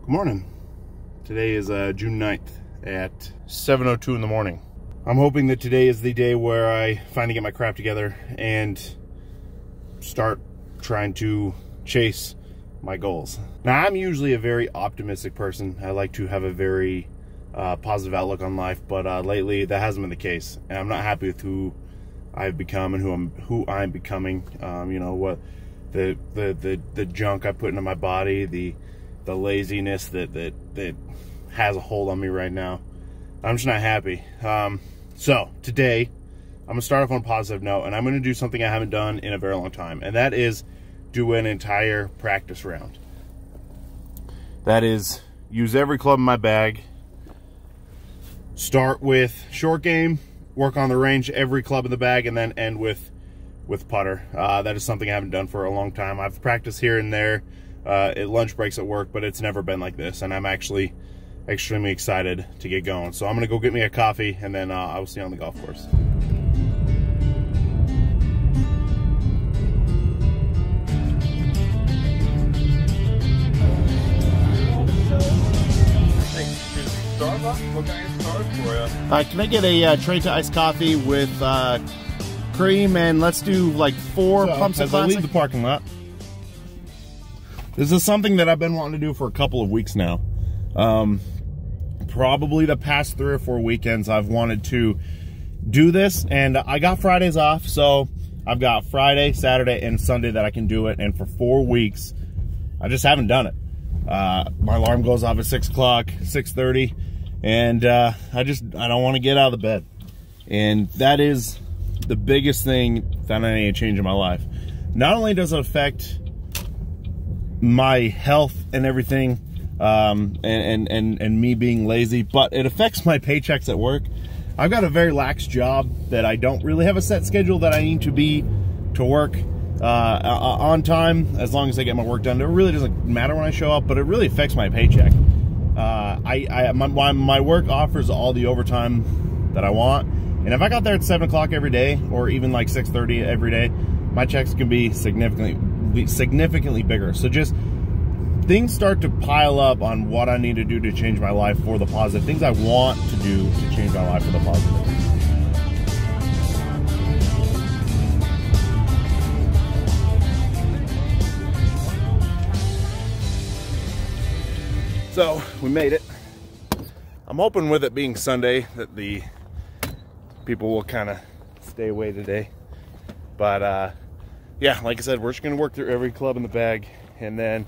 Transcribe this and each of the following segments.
Good morning. Today is June 9th at 7:02 in the morning. I'm hoping that today is the day where I finally get my crap together and start trying to chase my goals. Now, I'm usually a very optimistic person. I like to have a very positive outlook on life, but lately that hasn't been the case, and I'm not happy with who I've become and who I'm becoming. You know, what the junk I put into my body, the laziness that has a hold on me right now. I'm just not happy. So today I'm gonna start off on a positive note, and I'm gonna do something I haven't done in a very long time, and that is do an entire practice round. That is, use every club in my bag. Start with short game, work on the range, every club in the bag, and then end with putter. That is something I haven't done for a long time. I've practiced here and there at lunch breaks at work, but it's never been like this, and I'm actually extremely excited to get going. So I'm gonna go get me a coffee, and then I will see you on the golf course. Can I get a tray to iced coffee with cream, and let's do like 4 pumps of classic. I leave the parking lot. This is something that I've been wanting to do for a couple of weeks now. Probably the past 3 or 4 weekends I've wanted to do this, and I got Fridays off, so I've got Friday, Saturday, and Sunday that I can do it, and for 4 weeks I just haven't done it. My alarm goes off at 6 o'clock, 6:30, and I don't want to get out of the bed, and that is the biggest thing that I need to change in my life. Not only does it affect my health and everything, and me being lazy, but it affects my paychecks at work. I've got a very lax job that I don't really have a set schedule that I need to be to work on time, as long as I get my work done. It really doesn't matter when I show up, but it really affects my paycheck. My work offers all the overtime that I want, and if I got there at 7 o'clock every day, or even like 6:30 every day, my checks can be significantly bigger. So just things start to pile up on what I need to do to change my life for the positive. Things I want to do to change my life for the positive. So we made it. I'm hoping with it being Sunday that the people will kind of stay away today. But yeah, like I said, we're just gonna work through every club in the bag, and then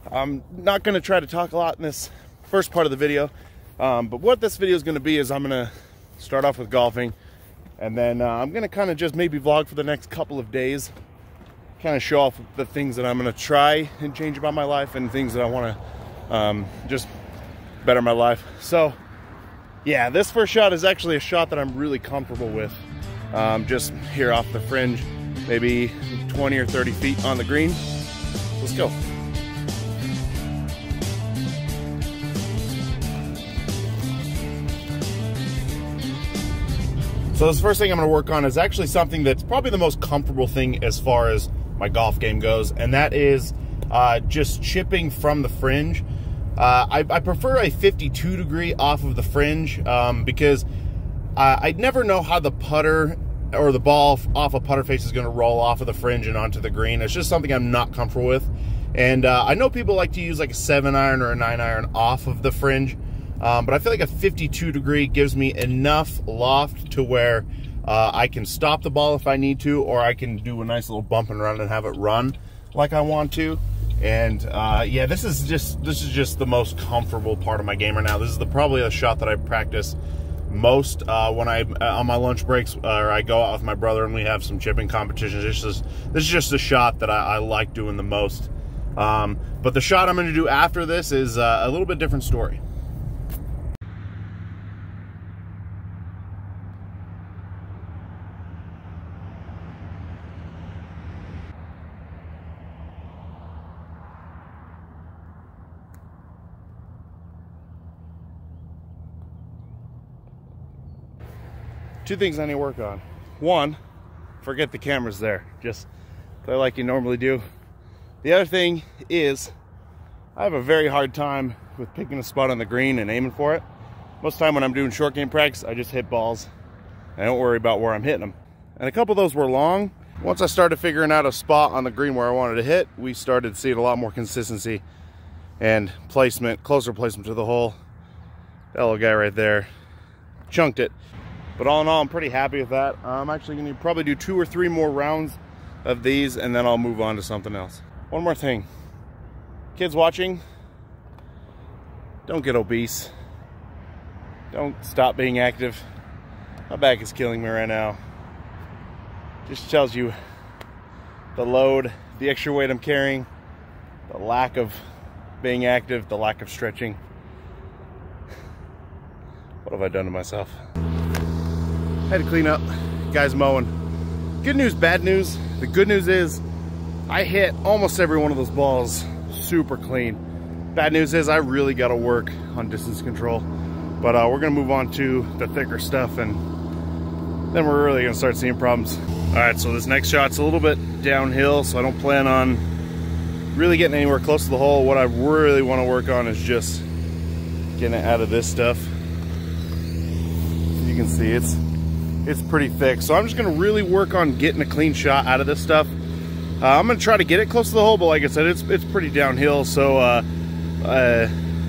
I'm not gonna try to talk a lot in this first part of the video. But what this video is gonna be is I'm gonna start off with golfing, and then I'm gonna kind of just maybe vlog for the next couple of days, kind of show off the things that I'm gonna try and change about my life, and things that I wanna just better my life. So yeah, this first shot is actually a shot that I'm really comfortable with. Just here off the fringe, maybe 20 or 30 feet on the green. Let's go. So this first thing I'm gonna work on is actually something that's probably the most comfortable thing as far as my golf game goes, and that is just chipping from the fringe. I prefer a 52 degree off of the fringe because I never know how the putter or the ball off a putter face is going to roll off of the fringe and onto the green. It's just something I'm not comfortable with. And I know people like to use like a 7-iron or a 9-iron off of the fringe, but I feel like a 52 degree gives me enough loft to where I can stop the ball if I need to, or I can do a nice little bump and run and have it run like I want to. And yeah, this is just the most comfortable part of my game right now. This is probably the shot that I practice most when on my lunch breaks, or I go out with my brother and we have some chipping competitions. This is just the shot that I like doing the most. But the shot I'm going to do after this is a little bit different story. Two things I need to work on. One, forget the camera's there. Just play like you normally do. The other thing is I have a very hard time with picking a spot on the green and aiming for it. Most of the time when I'm doing short game practice, I just hit balls. I don't worry about where I'm hitting them. And a couple of those were long. Once I started figuring out a spot on the green where I wanted to hit, we started seeing a lot more consistency and placement, closer placement to the hole. That little guy right there chunked it. But all in all, I'm pretty happy with that. I'm actually going to probably do 2 or 3 more rounds of these, and then I'll move on to something else. One more thing. Kids watching, don't get obese. Don't stop being active. My back is killing me right now. Just tells you the load, the extra weight I'm carrying, the lack of being active, the lack of stretching. What have I done to myself? I had to clean up, guys mowing. Good news, bad news. The good news is I hit almost every one of those balls super clean. Bad news is I really got to work on distance control. But we're gonna move on to the thicker stuff, and then we're really gonna start seeing problems. All right, so this next shot's a little bit downhill, so I don't plan on really getting anywhere close to the hole. What I really wanna work on is just getting it out of this stuff. You can see it's pretty thick. So I'm just gonna really work on getting a clean shot out of this stuff. I'm gonna try to get it close to the hole, but like I said, it's pretty downhill. So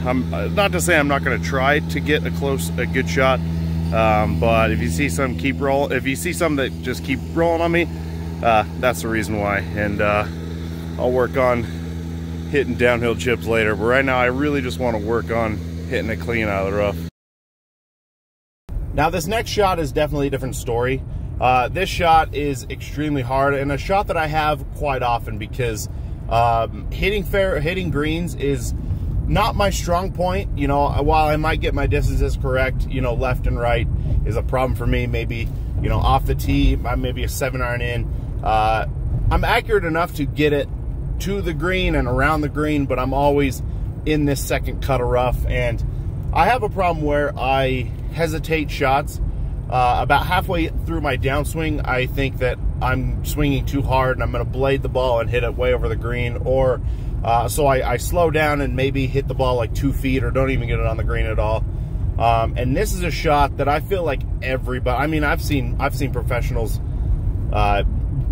I'm not to say I'm not going to try to get a good shot, but if you see some if you see some that just keep rolling on me, that's the reason why. And I'll work on hitting downhill chips later. But right now, I really just want to work on hitting it clean out of the rough. Now, this next shot is definitely a different story. This shot is extremely hard, and a shot that I have quite often because hitting greens is not my strong point. You know, while I might get my distances correct, you know, left and right is a problem for me. Maybe, you know, off the tee, maybe a 7-iron in. I'm accurate enough to get it to the green and around the green, but I'm always in this second cut of rough. And I have a problem where I hesitate shots. About halfway through my downswing, I think that I'm swinging too hard and I'm going to blade the ball and hit it way over the green, or so I slow down and maybe hit the ball like 2 feet or don't even get it on the green at all. And this is a shot that I feel like everybody, I mean, I've seen professionals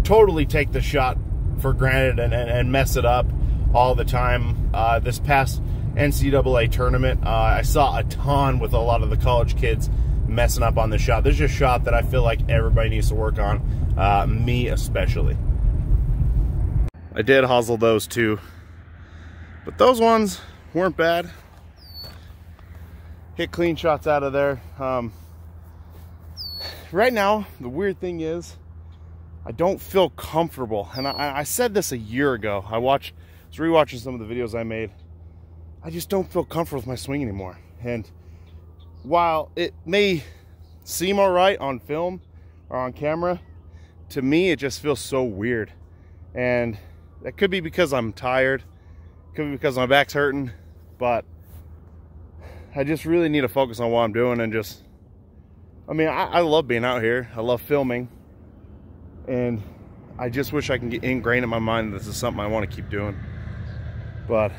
totally take the shot for granted and mess it up all the time. This past NCAA tournament, I saw a ton with a lot of the college kids messing up on this shot. This is a shot that I feel like everybody needs to work on, me especially. I did hosel those too, but those ones weren't bad. Hit clean shots out of there. Right now, the weird thing is I don't feel comfortable, and I said this a year ago. I was rewatching some of the videos I made. I just don't feel comfortable with my swing anymore. And while it may seem all right on film or on camera, to me it just feels so weird. And that could be because I'm tired, could be because my back's hurting, but I just really need to focus on what I'm doing and just, I mean, I love being out here. I love filming, and I just wish I can get ingrained in my mind that this is something I want to keep doing. But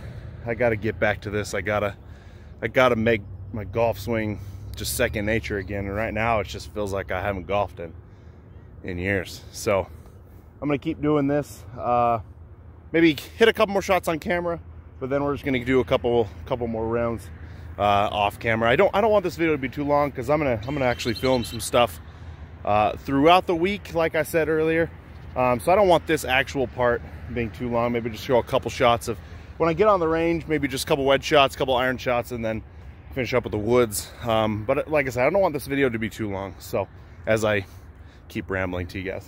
I got to get back to this. I gotta make my golf swing just second nature again. And right now it just feels like I haven't golfed in years. So I'm gonna keep doing this. Maybe hit a couple more shots on camera, but then we're just gonna do a couple more rounds off camera. I don't want this video to be too long because I'm gonna actually film some stuff throughout the week, like I said earlier. So I don't want this actual part being too long. Maybe just show a couple shots of when I get on the range, maybe just a couple wedge shots, a couple iron shots, and then finish up with the woods. But like I said, I don't want this video to be too long, so as I keep rambling to you guys.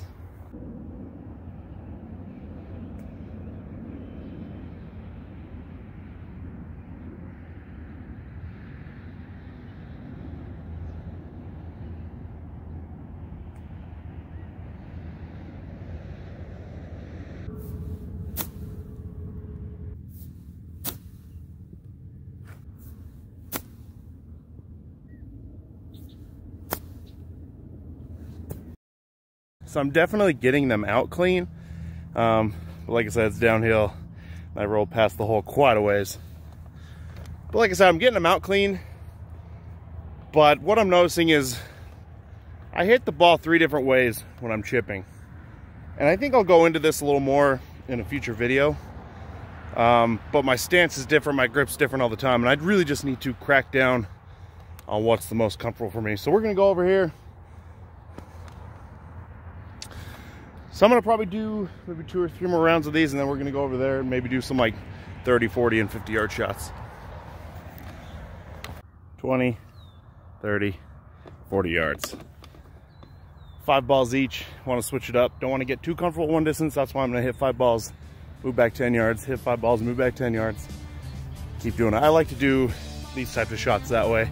So I'm definitely getting them out clean. But like I said, it's downhill. I rolled past the hole quite a ways. But like I said, I'm getting them out clean. But what I'm noticing is I hit the ball 3 different ways when I'm chipping. And I think I'll go into this a little more in a future video. But my stance is different, my grip's different all the time, and I'd really just need to crack down on what's the most comfortable for me. So we're gonna go over here. So I'm gonna probably do maybe 2 or 3 more rounds of these, and then we're gonna go over there and maybe do some like 30, 40, and 50 yard shots. 20, 30, 40 yards. 5 balls each. Want to switch it up. Don't want to get too comfortable at one distance. That's why I'm going to hit 5 balls, move back 10 yards, hit 5 balls, move back 10 yards. Keep doing it. I like to do these types of shots that way,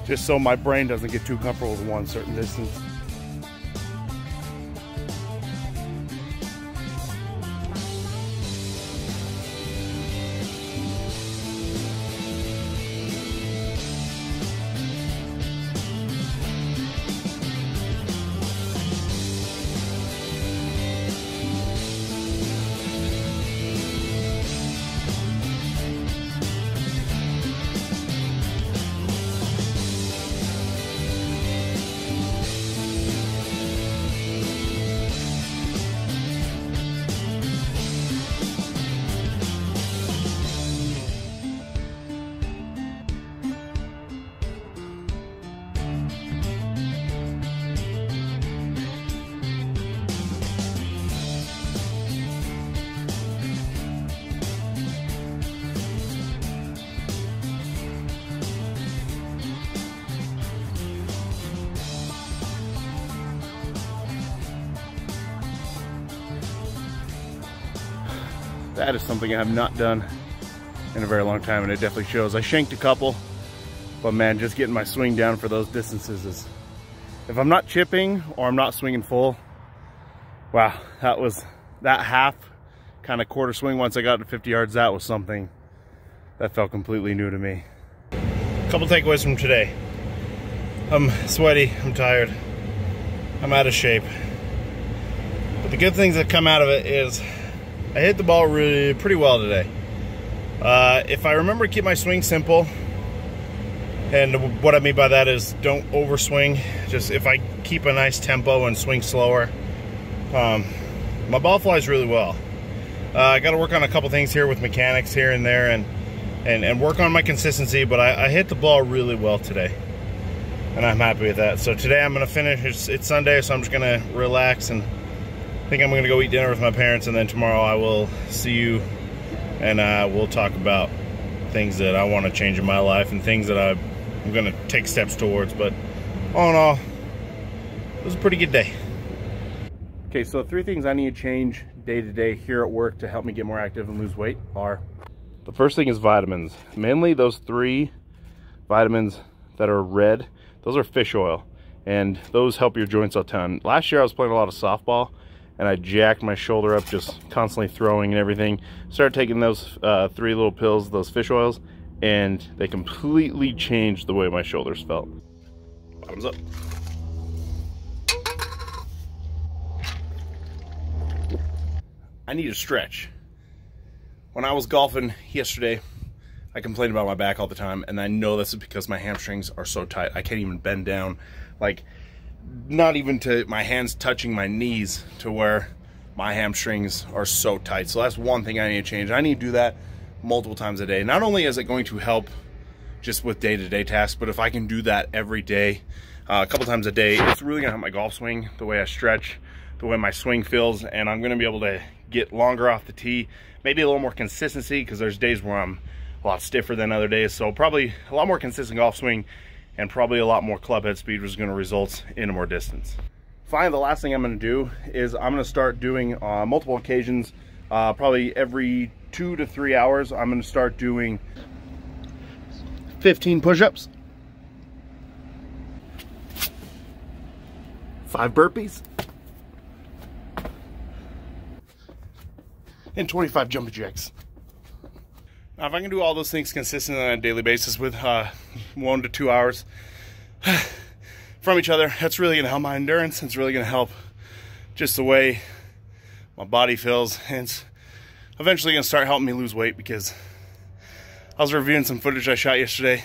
just so my brain doesn't get too comfortable with one certain distance. That is something I have not done in a very long time, and it definitely shows. I shanked a couple, but man, just getting my swing down for those distances is, if I'm not chipping or I'm not swinging full, wow, that half kind of quarter swing once I got to 50 yards, that was something that felt completely new to me. A couple takeaways from today. I'm sweaty, I'm tired, I'm out of shape. But the good things that come out of it is I hit the ball really pretty well today. If I remember to keep my swing simple, and what I mean by that is don't overswing. Just if I keep a nice tempo and swing slower, my ball flies really well. I got to work on a couple things here with mechanics here and there, and work on my consistency. But I hit the ball really well today, and I'm happy with that. So today I'm gonna finish. It's Sunday, so I'm just gonna relax and I think I'm gonna go eat dinner with my parents, and then tomorrow I will see you, and we'll talk about things that I want to change in my life and things that I'm gonna take steps towards. But all in all, it was a pretty good day. Okay, so 3 things I need to change day to day here at work to help me get more active and lose weight are, the first thing is vitamins. Mainly those 3 vitamins that are red, those are fish oil, and those help your joints a ton. Last year I was playing a lot of softball, and I jacked my shoulder up just constantly throwing and everything. Started taking those 3 little pills, those fish oils, and they completely changed the way my shoulders felt. Bottoms up. I need a stretch. When I was golfing yesterday, I complained about my back all the time, and I know this is because my hamstrings are so tight. I can't even bend down, like not even to my hands touching my knees, to where my hamstrings are so tight. So that's one thing I need to change. I need to do that multiple times a day. Not only is it going to help just with day-to-day tasks, but if I can do that every day, a couple times a day, it's really gonna help my golf swing, the way I stretch, the way my swing feels, and I'm gonna be able to get longer off the tee, maybe a little more consistency, because there's days where I'm a lot stiffer than other days. So probably a lot more consistent golf swing, and probably a lot more club head speed, which is going to result in more distance. Finally, the last thing I'm going to do is I'm going to start doing multiple occasions, probably every 2 to 3 hours. I'm going to start doing 15 push-ups, 5 burpees, and 25 jumping jacks. Now, if I can do all those things consistently on a daily basis with 1 to 2 hours from each other, that's really gonna help my endurance. It's really gonna help just the way my body feels, and it's eventually gonna start helping me lose weight, because I was reviewing some footage I shot yesterday.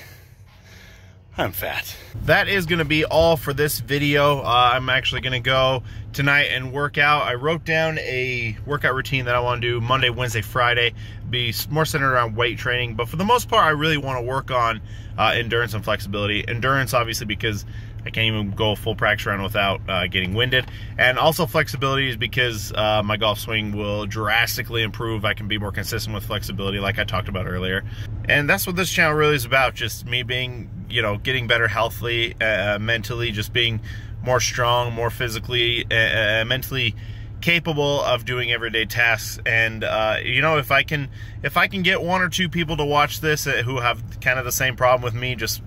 I'm fat. That is going to be all for this video. I'm actually going to go tonight and work out. I wrote down a workout routine that I want to do Monday, Wednesday, Friday. Be more centered around weight training, but for the most part, I really want to work on endurance and flexibility. Endurance, obviously, because I can't even go a full practice round without getting winded. And also flexibility is because my golf swing will drastically improve. I can be more consistent with flexibility like I talked about earlier. And that's what this channel really is about, just me being, you know, getting better healthily, mentally, just being more strong, more physically, mentally capable of doing everyday tasks. And you know, if I can get one or two people to watch this who have kind of the same problem with me, just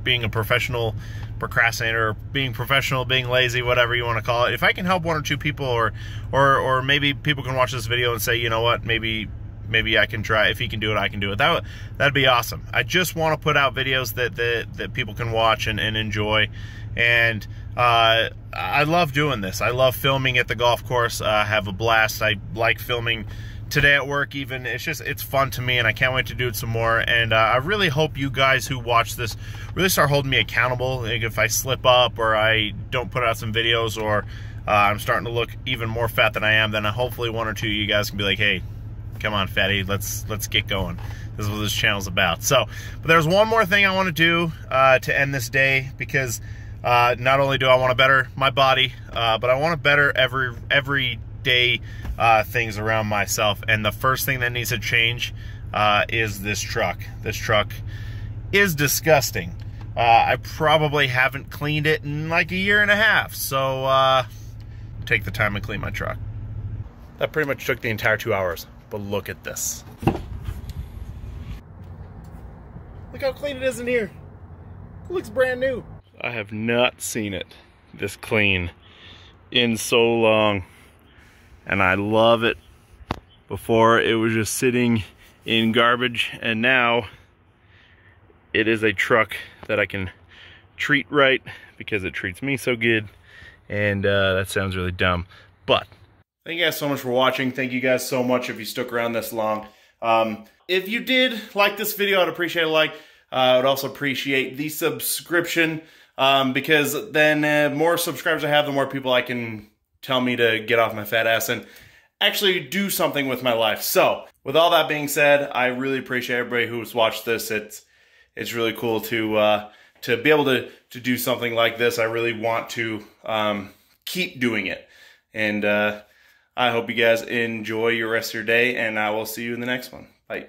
being a professional procrastinator, being professional, being lazy, whatever you want to call it, if I can help one or two people, or maybe people can watch this video and say, you know what, maybe I can try. If he can do it, I can do it. That'd be awesome. I just want to put out videos that people can watch and enjoy. And I love doing this. I love filming at the golf course. I have a blast. I like filming today at work even. It's fun to me, and I can't wait to do it some more. And I really hope you guys who watch this really start holding me accountable. Like if I slip up or I don't put out some videos, or I'm starting to look even more fat than I am, then hopefully one or two of you guys can be like, hey, come on, fatty, let's get going. This is what this channel's about. So, but there's one more thing I want to do to end this day, because not only do I want to better my body, but I want to better every day things around myself. And the first thing that needs to change is this truck. This truck is disgusting. I probably haven't cleaned it in like a year and a half. So take the time and clean my truck. That pretty much took the entire 2 hours. But look at this. Look how clean it is in here. It looks brand new. I have not seen it this clean in so long. And I love it. Before it was just sitting in garbage, and now it is a truck that I can treat right because it treats me so good. And that sounds really dumb, but thank you guys so much for watching. Thank you guys so much if you stuck around this long. If you did like this video, I'd appreciate a like. I would also appreciate the subscription, because then more subscribers I have, the more people I can tell me to get off my fat ass and actually do something with my life. So with all that being said, I really appreciate everybody who's watched this. It's really cool to be able to do something like this. I really want to keep doing it. And I hope you guys enjoy your rest of your day, and I will see you in the next one. Bye.